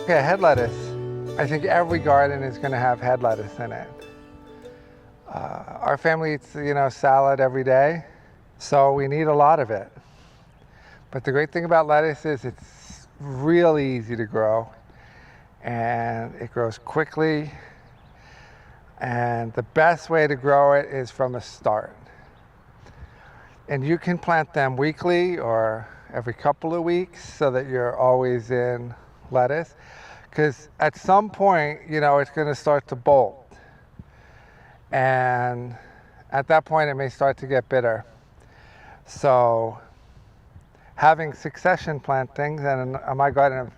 Okay, head lettuce. I think every garden is going to have head lettuce in it. Our family eats, salad every day, so we need a lot of it. But the great thing about lettuce is it's really easy to grow, and it grows quickly. And the best way to grow it is from a start. And you can plant them weekly or every couple of weeks so that you're always in lettuce. Because at some point, it's going to start to bolt. And at that point, it may start to get bitter. So having succession plantings, and on my garden of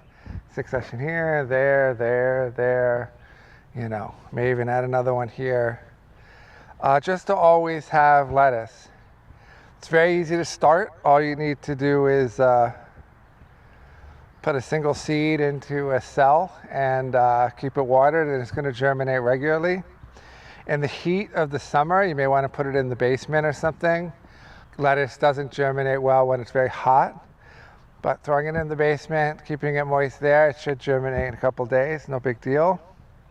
succession here, there, may even add another one here, just to always have lettuce. It's very easy to start. All you need to do is put a single seed into a cell and keep it watered, and it's going to germinate regularly. In the heat of the summer, you may want to put it in the basement or something. Lettuce doesn't germinate well when it's very hot, but throwing it in the basement, keeping it moist there, it should germinate in a couple days, no big deal.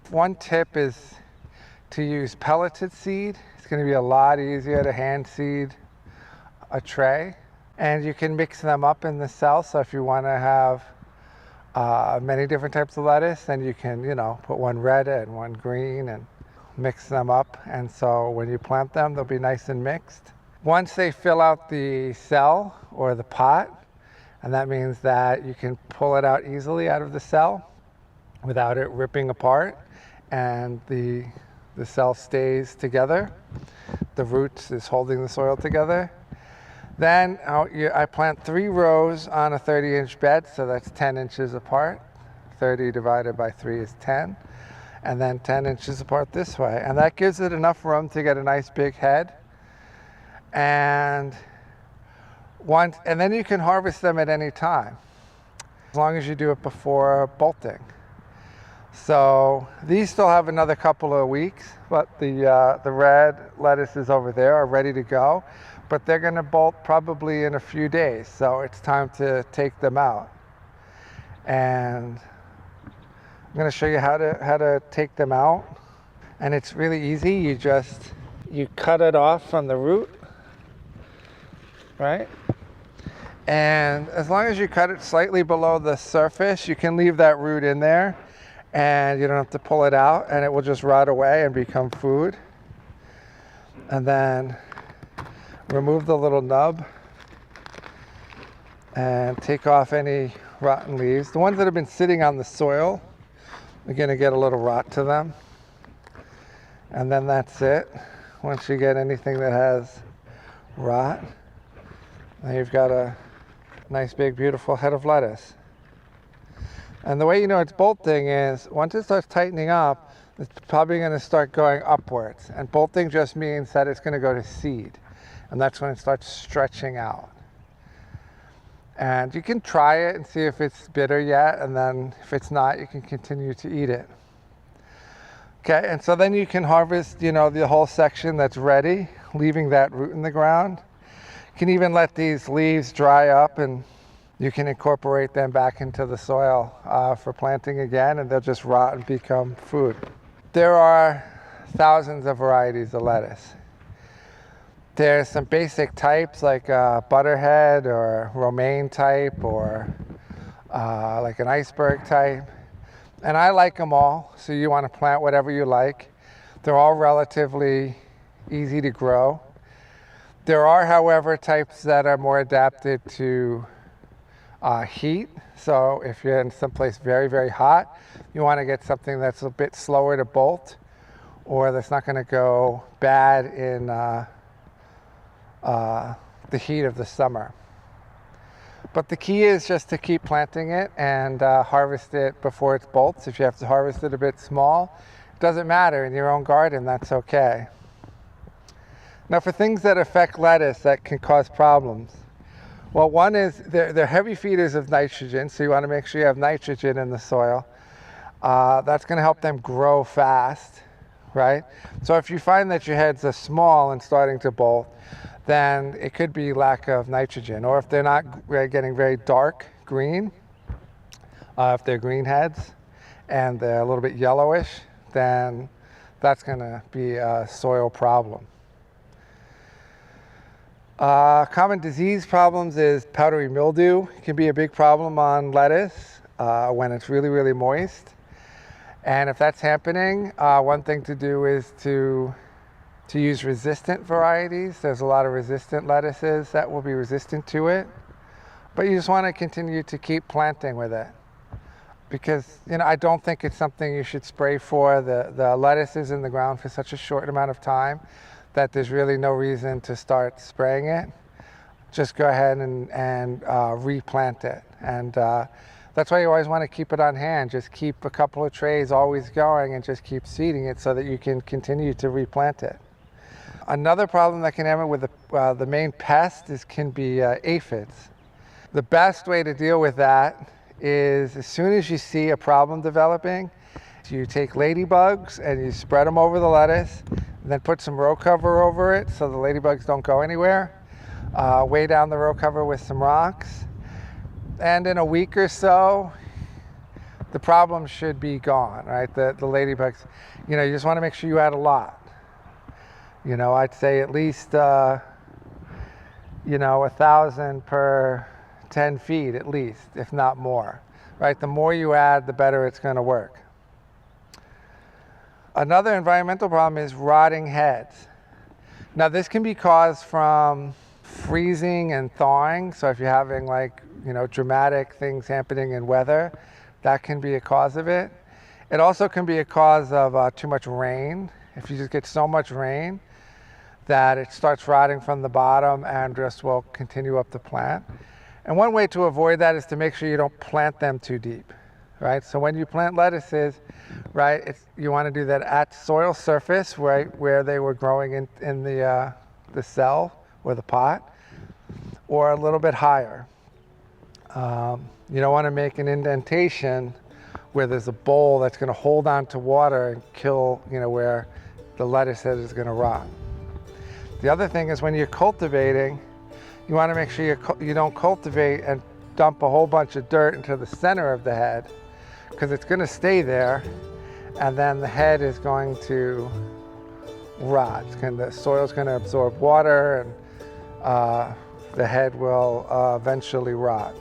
One tip is to use pelleted seed. It's going to be a lot easier to hand seed a tray, and you can mix them up in the cell. So if you want to have many different types of lettuce, then you can put one red and one green and mix them up, and so when you plant them, they'll be nice and mixed. Once they fill out the cell or the pot, and that means that you can pull it out easily out of the cell without it ripping apart, and the cell stays together, the roots is holding the soil together. Then I plant 3 rows on a 30-inch bed, so that's 10 inches apart. 30 divided by 3 is 10. And then 10 inches apart this way. And that gives it enough room to get a nice big head. And then you can harvest them at any time, as long as you do it before bolting. So these still have another couple of weeks, but the red lettuces over there are ready to go. But they're going to bolt probably in a few days, so it's time to take them out. And I'm going to show you how to take them out, and it's really easy. You cut it off from the root, right? And as long as you cut it slightly below the surface, you can leave that root in there, and you don't have to pull it out, and it will just rot away and become food. And then remove the little nub and take off any rotten leaves. The ones that have been sitting on the soil, you're going to get a little rot to them. And then that's it. Once you get anything that has rot, then you've got a nice big beautiful head of lettuce. And the way you know it's bolting is once it starts tightening up, it's probably going to start going upwards. And bolting just means that it's going to go to seed. And that's when it starts stretching out. And you can try it and see if it's bitter yet, and then if it's not, you can continue to eat it. Okay, and so then you can harvest, the whole section that's ready, leaving that root in the ground. You can even let these leaves dry up, and you can incorporate them back into the soil for planting again, and they'll just rot and become food. There are thousands of varieties of lettuce. There's some basic types like butterhead or romaine type or like an iceberg type. And I like them all, so you want to plant whatever you like. They're all relatively easy to grow. There are, however, types that are more adapted to heat. So if you're in someplace very, very hot, you want to get something that's a bit slower to bolt, or that's not going to go bad in the heat of the summer. But the key is just to keep planting it and harvest it before it bolts. If you have to harvest it a bit small, it doesn't matter. In your own garden, that's okay. Now, for things that affect lettuce that can cause problems, well, one is they're heavy feeders of nitrogen, so you want to make sure you have nitrogen in the soil. That's going to help them grow fast, right? So if you find that your heads are small and starting to bolt, then it could be lack of nitrogen. Or if they're not getting very dark green, if they're green heads, and they're a little bit yellowish, then that's going to be a soil problem. Common disease problems is powdery mildew. It can be a big problem on lettuce when it's really, really moist. And if that's happening, one thing to do is to use resistant varieties. There's a lot of resistant lettuces that will be resistant to it. But you just want to continue to keep planting with it. Because, I don't think it's something you should spray for. The lettuce is in the ground for such a short amount of time that there's really no reason to start spraying it. Just go ahead and replant it. And that's why you always want to keep it on hand. Just keep a couple of trays always going and just keep seeding it so that you can continue to replant it. Another problem that can happen with the main pest can be aphids. The best way to deal with that is as soon as you see a problem developing, you take ladybugs and you spread them over the lettuce, and then put some row cover over it so the ladybugs don't go anywhere. Weigh down the row cover with some rocks, and in a week or so, the problem should be gone, right? The ladybugs, you just want to make sure you add a lot. I'd say at least, 1,000 per 10 feet at least, if not more, right? The more you add, the better it's going to work. Another environmental problem is rotting heads. Now this can be caused from freezing and thawing. So if you're having dramatic things happening in weather, that can be a cause of it. It also can be a cause of too much rain. If you just get so much rain that it starts rotting from the bottom and just will continue up the plant. And one way to avoid that is to make sure you don't plant them too deep, right? So when you plant lettuces, right, you want to do that at soil surface, right, where they were growing in the cell or the pot, or a little bit higher. You don't want to make an indentation where there's a bowl that's going to hold on to water and kill, where the lettuce head is going to rot. The other thing is when you're cultivating, you want to make sure you don't cultivate and dump a whole bunch of dirt into the center of the head, because it's going to stay there, and then the head is going to rot. The soil's going to absorb water, and the head will eventually rot.